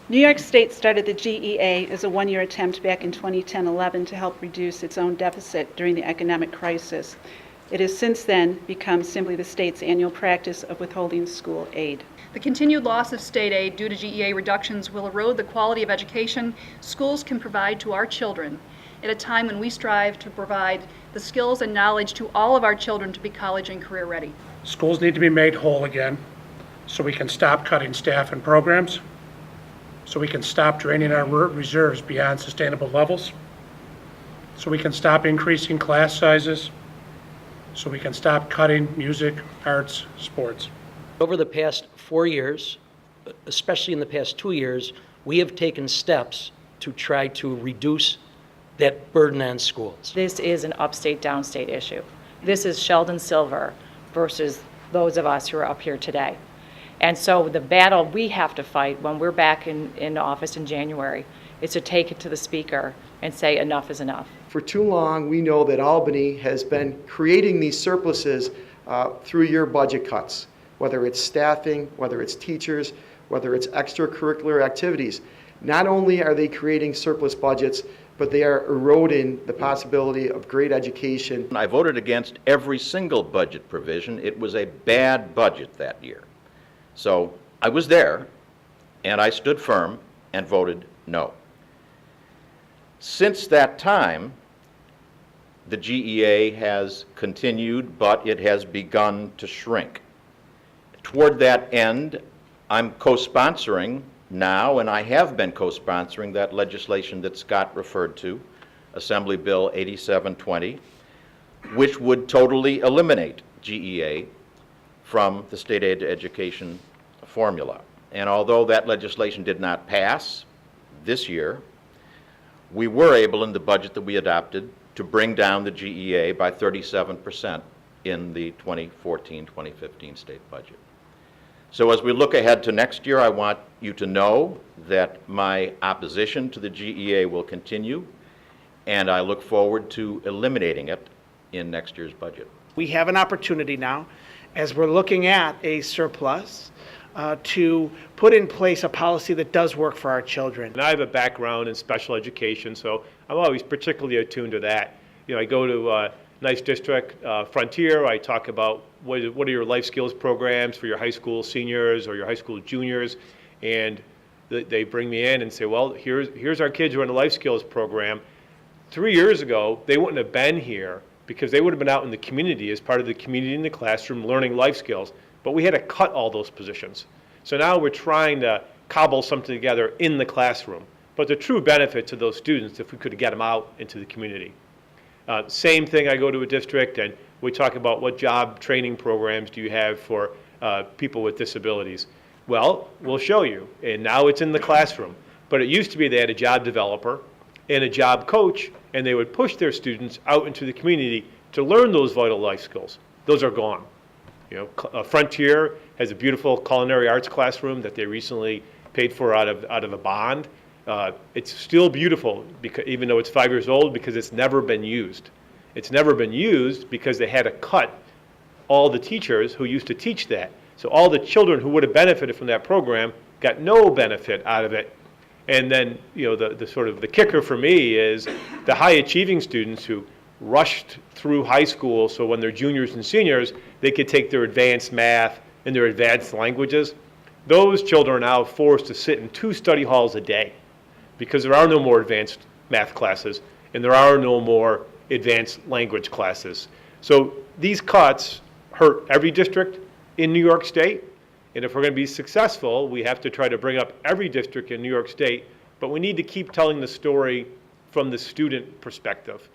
New York State started the GEA as a one-year attempt back in 2010-11 to help reduce its own deficit during the economic crisis. It has since then become simply the state's annual practice of withholding school aid. The continued loss of state aid due to GEA reductions will erode the quality of education schools can provide to our children at a time when we strive to provide the skills and knowledge to all of our children to be college and career ready. Schools need to be made whole again so we can stop cutting staff and programs, so we can stop draining our reserves beyond sustainable levels, so we can stop increasing class sizes, so we can stop cutting music, arts, sports. Over the past 4 years, especially in the past 2 years, we have taken steps to try to reduce that burden on schools. This is an upstate, downstate issue. This is Sheldon Silver versus those of us who are up here today. And so the battle we have to fight when we're back in office in January is to take it to the speaker and say enough is enough. For too long, we know that Albany has been creating these surpluses through your budget cuts, whether it's staffing, whether it's teachers, whether it's extracurricular activities. Not only are they creating surplus budgets, but they are eroding the possibility of great education. I voted against every single budget provision. It was a bad budget that year. So I was there, and I stood firm and voted no. Since that time, the GEA has continued, but it has begun to shrink. Toward that end, I'm co-sponsoring now, and I have been co-sponsoring that legislation that Scott referred to, Assembly Bill 8720, which would totally eliminate GEA from the state aid to education formula. And although that legislation did not pass this year, we were able in the budget that we adopted to bring down the GEA by 37% in the 2014-2015 state budget. So as we look ahead to next year, I want you to know that my opposition to the GEA will continue, and I look forward to eliminating it in next year's budget. We have an opportunity now, as we're looking at a surplus, to put in place a policy that does work for our children. And I have a background in special education, so I'm always particularly attuned to that. You know, I go to a nice district, Frontier, I talk about what are your life skills programs for your high school seniors or your high school juniors, and they bring me in and say, well, here's our kids who are in the life skills program. 3 years ago, they wouldn't have been here because they would have been out in the community as part of the community in the classroom learning life skills, but we had to cut all those positions. So now we're trying to cobble something together in the classroom. But the true benefit to those students if we could get them out into the community. Same thing, I go to a district and we talk about what job training programs do you have for people with disabilities. Well, we'll show you, and now it's in the classroom. But it used to be they had a job developer and a job coach, and they would push their students out into the community to learn those vital life skills. Those are gone. You know, Frontier has a beautiful culinary arts classroom that they recently paid for out of a bond. It's still beautiful, because, even though it's 5 years old, because it's never been used. It's never been used because they had to cut all the teachers who used to teach that. So all the children who would have benefited from that program got no benefit out of it. And then, you know, the sort of the kicker for me is the high achieving students who rushed through high school, so when they're juniors and seniors, they could take their advanced math and their advanced languages. Those children are now forced to sit in 2 study halls a day because there are no more advanced math classes and there are no more advanced language classes. So these cuts hurt every district in New York State, and if we're going to be successful, we have to try to bring up every district in New York State, but we need to keep telling the story from the student perspective.